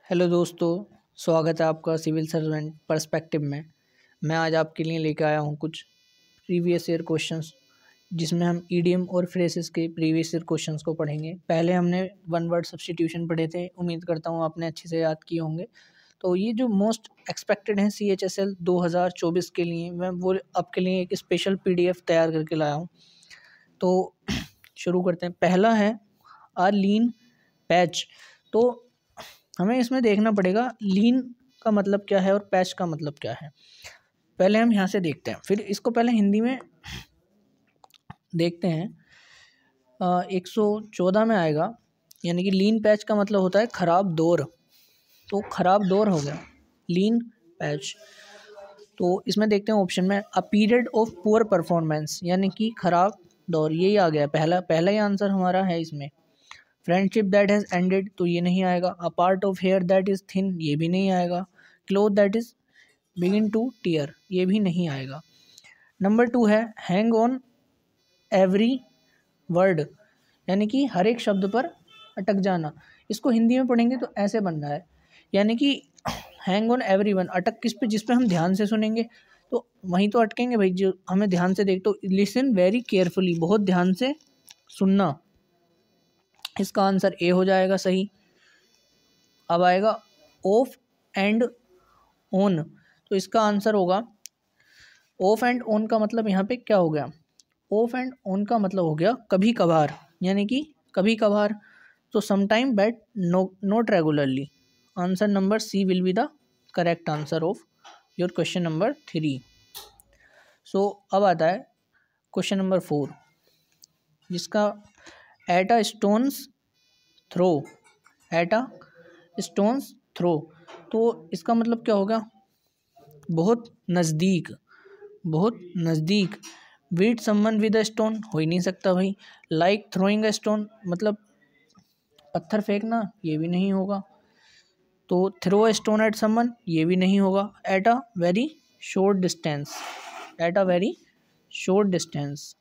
Hello दोस्तों, स्वागत है आपका सिविल सर्वेंट पर्सपेक्टिव में। मैं आज आपके लिए लेकर आया हूँ कुछ प्रीवियस ईयर क्वेश्चंस, जिसमें हम ईडीएम और फ्रेजेस के प्रीवियस ईयर क्वेश्चंस को पढ़ेंगे। पहले हमने वन वर्ड सब्स्टिट्यूशन पढ़े थे, उम्मीद करता हूँ आपने अच्छे से याद किए होंगे। तो ये जो मोस्ट एक्सपेक्टेड हैं CHSL 2024 के लिए, मैं वो आपके लिए एक स्पेशल PDF तैयार करके लाया हूँ। तो शुरू करते हैं। पहला है लीन पैच। तो हमें इसमें देखना पड़ेगा लीन का मतलब क्या है और पैच का मतलब क्या है। पहले हम यहाँ से देखते हैं, फिर इसको पहले हिंदी में देखते हैं। 114 में आएगा, यानी कि लीन पैच का मतलब होता है खराब दौर। तो खराब दौर हो गया लीन पैच। तो इसमें देखते हैं ऑप्शन में a period of poor performance, यानी कि खराब दौर, यही आ गया। पहला ही आंसर हमारा है इसमें। फ्रेंडशिप दैट हैज़ एंडेड, तो ये नहीं आएगा। A part of hair that is thin, ये भी नहीं आएगा। Cloth that is begin to tear, ये भी नहीं आएगा। नंबर 2 है हैंग ऑन एवरी वर्ड, यानी कि हर एक शब्द पर अटक जाना। इसको हिंदी में पढ़ेंगे तो ऐसे बन रहा है, यानी कि हैंग ऑन एवरी वन, अटक किस पे? जिस पे हम ध्यान से सुनेंगे तो वहीं तो अटकेंगे भाई, जो हमें ध्यान से देख। तो लिसन वेरी केयरफुली, बहुत ध्यान से सुनना। इसका आंसर ए हो जाएगा सही। अब आएगा ऑफ एंड ऑन, तो इसका आंसर होगा ऑफ एंड ऑन का मतलब यहाँ पे क्या हो गया? ऑफ एंड ऑन का मतलब हो गया कभी कभार, यानी कि कभी कभार। तो sometime but not regularly. Answer number C will be the correct answer of your question number 3। So अब आता है क्वेश्चन नंबर 4, जिसका at a stone's throw, at a stone's throw. तो इसका मतलब क्या होगा? बहुत नज़दीक, बहुत नज़दीक। Beat someone with a stone, हो ही नहीं सकता भाई। लाइक थ्रोइंग अ स्टोन, मतलब पत्थर फेंकना, ये भी नहीं होगा। तो throw a stone at someone, ये भी नहीं होगा। At a very short distance, at a very short distance.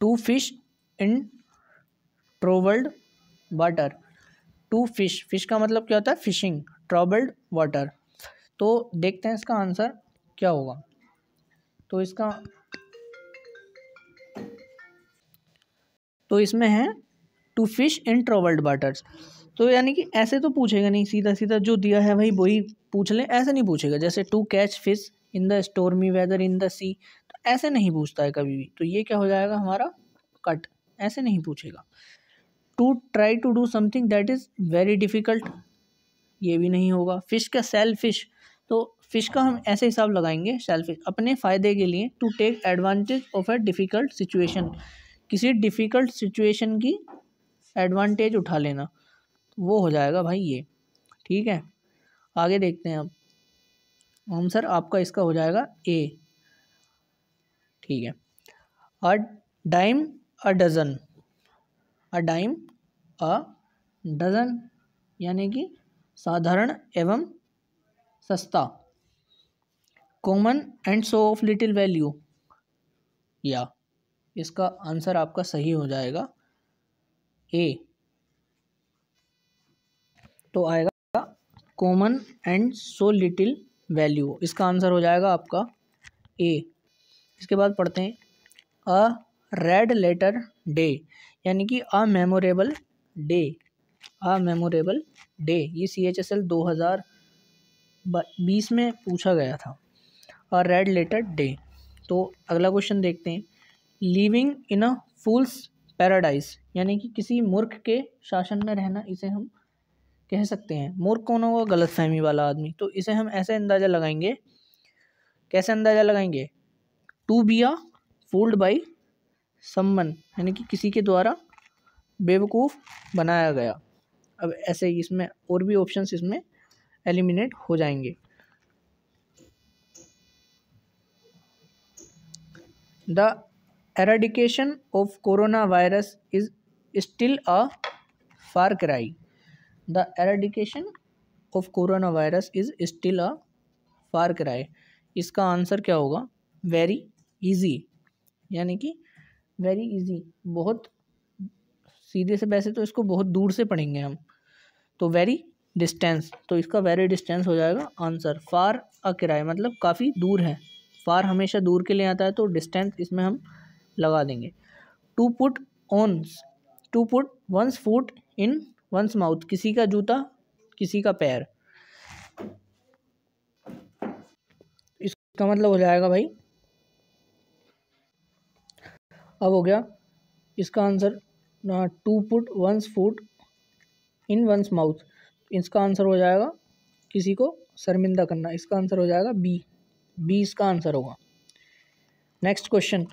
To fish in troubled water, to fish, fish का मतलब क्या होता है? फिशिंग। ट्रबल्ड वाटर, तो देखते हैं इसका आंसर क्या होगा। तो इसमें है to fish in troubled waters. तो यानी कि ऐसे तो पूछेगा नहीं, सीधा सीधा जो दिया है भाई वही पूछ ले, ऐसे नहीं पूछेगा। जैसे to catch fish in the stormy weather in the sea, तो ऐसे नहीं पूछता है कभी भी। तो ये क्या हो जाएगा हमारा? कट, ऐसे नहीं पूछेगा। To try to do something that is very difficult, ये भी नहीं होगा। फिश का सेल्फिश, तो फिश का हम ऐसे हिसाब लगाएंगे, सेल्फिश अपने फ़ायदे के लिए। To take advantage of a difficult situation, किसी डिफ़िकल्ट सिचुएशन की एडवांटेज उठा लेना, वो हो जाएगा भाई ये। ठीक है, आगे देखते हैं अब। आंसर आपका इसका हो जाएगा ए। ठीक है। A dime a dozen, a dime a dozen, यानी कि साधारण एवं सस्ता। Common and so of little value, या इसका आंसर आपका सही हो जाएगा ए। तो आएगा common and so little value, इसका आंसर हो जाएगा आपका ए। इसके बाद पढ़ते हैं अ रेड लेटर डे, यानी कि अ मेमोरेबल डे, अ मेमोरेबल डे। ये CHSL 2020 में पूछा गया था, अ रेड लेटर डे। तो अगला क्वेश्चन देखते हैं। Living in a fools paradise, यानी कि किसी मूर्ख के शासन में रहना, इसे हम कह सकते हैं। मूर्ख कौन होगा? गलतफहमी वाला आदमी। तो इसे हम ऐसे अंदाज़ा लगाएंगे, कैसे अंदाज़ा लगाएंगे? To be a fooled by someone, यानी कि किसी के द्वारा बेवकूफ़ बनाया गया। अब ऐसे ही इसमें और भी ऑप्शंस इसमें एलिमिनेट हो जाएंगे। The eradication of corona virus is still a far cry, the eradication of corona virus is still a far cry. इसका आंसर क्या होगा? वेरी इजी, यानी कि वेरी इजी, बहुत सीधे से। वैसे तो इसको बहुत दूर से पढ़ेंगे हम, तो वेरी डिस्टेंस, तो इसका वेरी डिस्टेंस हो जाएगा आंसर। फार अ किराए मतलब काफ़ी दूर है, फार हमेशा दूर के लिए आता है तो डिस्टेंस इसमें हम लगा देंगे। To put one's, to put one's foot in one's mouth, किसी का जूता किसी का पैर, इसका मतलब हो जाएगा भाई, अब हो गया इसका answer to put one's foot in one's mouth, इसका आंसर हो जाएगा किसी को शर्मिंदा करना, इसका आंसर हो जाएगा बी, बी इसका आंसर होगा। Next question,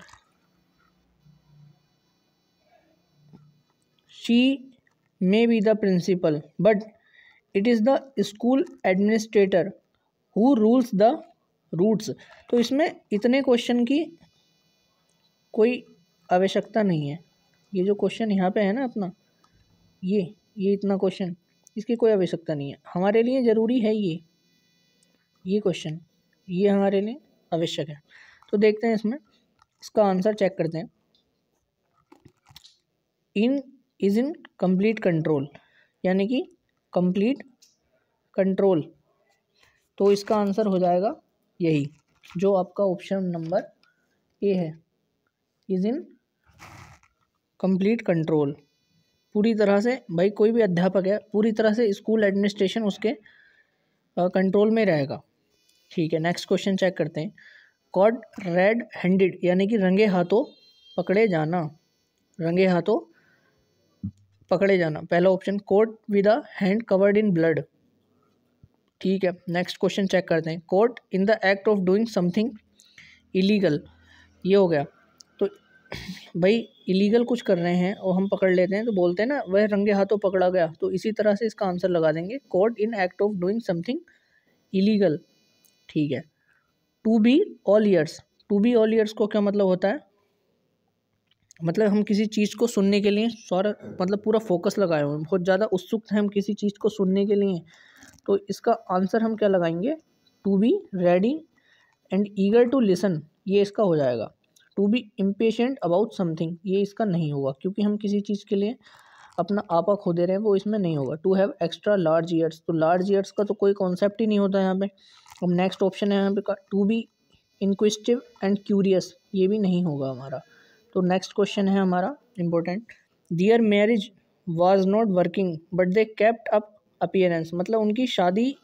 she may be the principal but it is the school administrator who rules the roots, तो इसमें इतने क्वेश्चन की कोई आवश्यकता नहीं है। ये जो क्वेश्चन यहाँ पे है ना अपना, ये इतना क्वेश्चन, इसकी कोई आवश्यकता नहीं है हमारे लिए, ज़रूरी है ये क्वेश्चन, ये हमारे लिए आवश्यक है। तो देखते हैं इसमें, इसका आंसर चेक करते हैं। इन कंप्लीट कंट्रोल, यानी कि कंप्लीट कंट्रोल, तो इसका आंसर हो जाएगा यही जो आपका ऑप्शन नंबर ए है, इज इन कंप्लीट कंट्रोल। पूरी तरह से भाई कोई भी अध्यापक है, पूरी तरह से स्कूल एडमिनिस्ट्रेशन उसके कंट्रोल में रहेगा। ठीक है, नेक्स्ट क्वेश्चन चेक करते हैं। कॉट रेड हैंडेड, यानी कि रंगे हाथों पकड़े जाना, रंगे हाथों पकड़े जाना, पहला option. Caught with a hand covered in blood, ठीक है। नेक्स्ट क्वेश्चन चेक करते हैं। Caught in the act of doing something illegal, ये हो गया। तो भाई इलीगल कुछ कर रहे हैं और हम पकड़ लेते हैं तो बोलते हैं ना वह रंगे हाथों पकड़ा गया, तो इसी तरह से इसका आंसर लगा देंगे, caught in act of doing something illegal, ठीक है। To be all ears, to be all ears को क्या मतलब होता है, मतलब हम किसी चीज़ को सुनने के लिए सारा मतलब पूरा फोकस लगाए हुए हैं, बहुत ज़्यादा उत्सुक हैं हम किसी चीज़ को सुनने के लिए, तो इसका आंसर हम क्या लगाएंगे, to be ready and eager to listen, ये इसका हो जाएगा। To be impatient about something, ये इसका नहीं होगा क्योंकि हम किसी चीज़ के लिए अपना आपा खो दे रहे हैं, वो इसमें नहीं होगा। To have extra large ears, तो लार्ज ईयर्स का तो कोई कॉन्सेप्ट ही नहीं होता यहाँ पे। अब नेक्स्ट ऑप्शन है यहाँ पे to be inquisitive and curious, ये भी नहीं होगा हमारा। तो नेक्स्ट क्वेश्चन है हमारा important. Their marriage was not working but they kept up appearance, मतलब उनकी शादी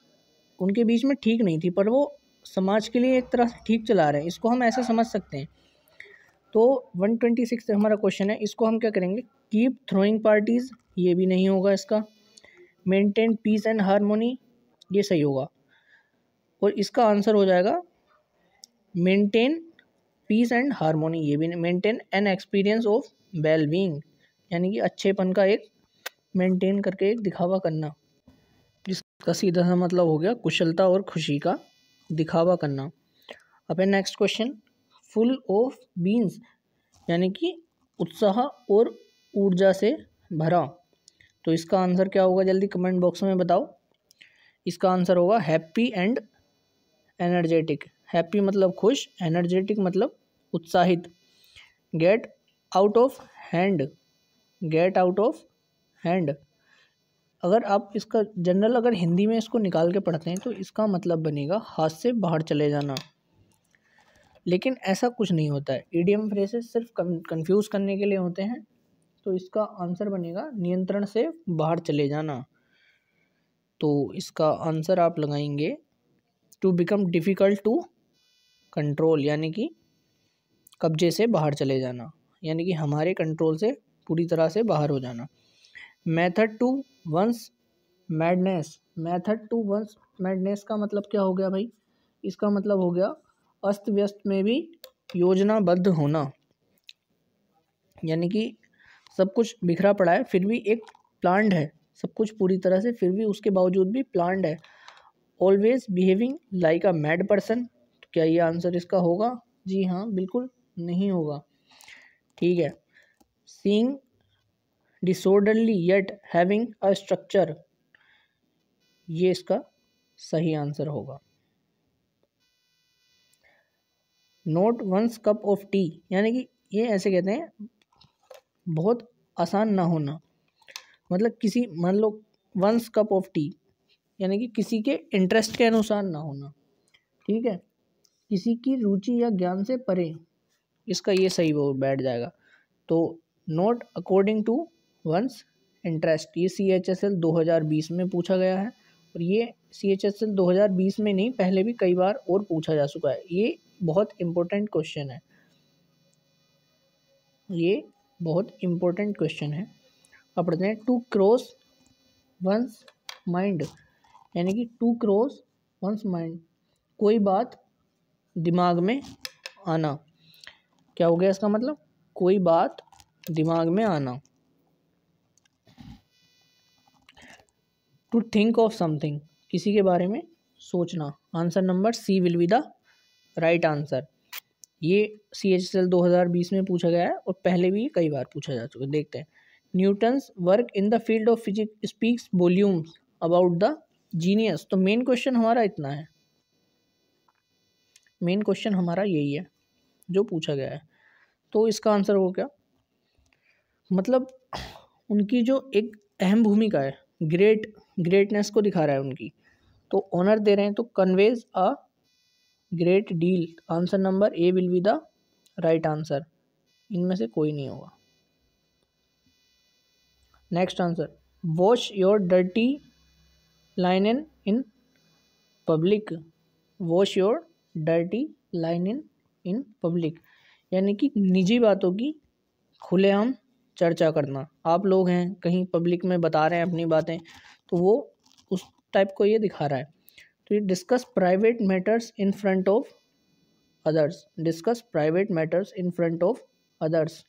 उनके बीच में ठीक नहीं थी पर वो समाज के लिए एक तरह से ठीक चला रहे हैं, इसको हम ऐसे समझ सकते हैं। तो 126 हमारा क्वेश्चन है, इसको हम क्या करेंगे, कीप थ्रोइंग पार्टीज, ये भी नहीं होगा इसका। मेंटेन पीस एंड हारमोनी, ये सही होगा, और इसका आंसर हो जाएगा मेंटेन पीस एंड हारमोनी, ये भी नहीं। Maintain an experience of well being, यानी कि अच्छेपन का एक मेंटेन करके एक दिखावा करना, जिसका सीधा सा मतलब हो गया कुशलता और खुशी का दिखावा करना। अब है next question, full of beans, यानी कि उत्साह और ऊर्जा से भरा, तो इसका आंसर क्या होगा, जल्दी कमेंट बॉक्स में बताओ। इसका आंसर होगा हैप्पी एंड एनर्जेटिक, हैप्पी मतलब खुश, एनर्जेटिक मतलब उत्साहित। Get out of hand, get out of hand, अगर आप इसका जनरल अगर हिंदी में इसको निकाल के पढ़ते हैं तो इसका मतलब बनेगा हाथ से बाहर चले जाना, लेकिन ऐसा कुछ नहीं होता है। ईडियम फ्रेजेस सिर्फ कंफ्यूज करने के लिए होते हैं, तो इसका आंसर बनेगा नियंत्रण से बाहर चले जाना। तो इसका आंसर आप लगाएंगे to become difficult to control, यानी कि कब्जे से बाहर चले जाना, यानी कि हमारे कंट्रोल से पूरी तरह से बाहर हो जाना। Method to one's madness, method to one's madness का मतलब क्या हो गया भाई, इसका मतलब हो गया अस्त व्यस्त में भी योजनाबद्ध होना, यानी कि सब कुछ बिखरा पड़ा है फिर भी एक प्लान्ड है, सब कुछ पूरी तरह से फिर भी उसके बावजूद भी प्लान्ड है। Always behaving like a mad person, तो क्या ये आंसर इसका होगा, जी हाँ बिल्कुल नहीं होगा, ठीक है। Seeing disorderly yet having a structure, ये इसका सही आंसर होगा। Not one's cup of tea, यानी कि ये ऐसे कहते हैं बहुत आसान ना होना, मतलब किसी मान लो वंस कप ऑफ टी, यानी कि किसी के इंटरेस्ट के अनुसार ना होना, ठीक है, किसी की रुचि या ज्ञान से परे, इसका ये सही वो बैठ जाएगा। तो not according to one's interest, ये CHSL 2020 में पूछा गया है, और ये CHSL 2020 में नहीं, पहले भी कई बार और पूछा जा चुका है। ये बहुत इम्पोर्टेंट क्वेश्चन है, ये बहुत इम्पोर्टेंट क्वेश्चन है। अब पढ़ते हैं टू क्रॉस वंस माइंड, यानी कि टू क्रॉस वंस माइंड, कोई बात दिमाग में आना। क्या हो गया इसका मतलब? कोई बात दिमाग में आना। टू थिंक ऑफ समथिंग, किसी के बारे में सोचना। Answer number C will be the right answer. ये CHSL 2020 में पूछा गया है और पहले भी कई बार पूछा जा चुका है। देखते हैं, Newton's work in the field of physics speaks volumes about the genius. तो मेन क्वेश्चन हमारा इतना है, मेन क्वेश्चन हमारा यही है जो पूछा गया है। तो इसका आंसर हो क्या, मतलब उनकी जो एक अहम भूमिका है, ग्रेटनेस को दिखा रहा है उनकी, तो ऑनर दे रहे हैं, तो conveys a great deal. Answer number A will be the right answer, इनमें से कोई नहीं होगा। Next answer, wash your dirty लाइनन in public. Wash your dirty लाइनन in public, यानी कि निजी बातों की खुलेआम चर्चा करना। आप लोग हैं कहीं पब्लिक में बता रहे हैं अपनी बातें, तो वो उस टाइप को ये दिखा रहा है। तो ये discuss private matters in front of others, discuss private matters in front of others,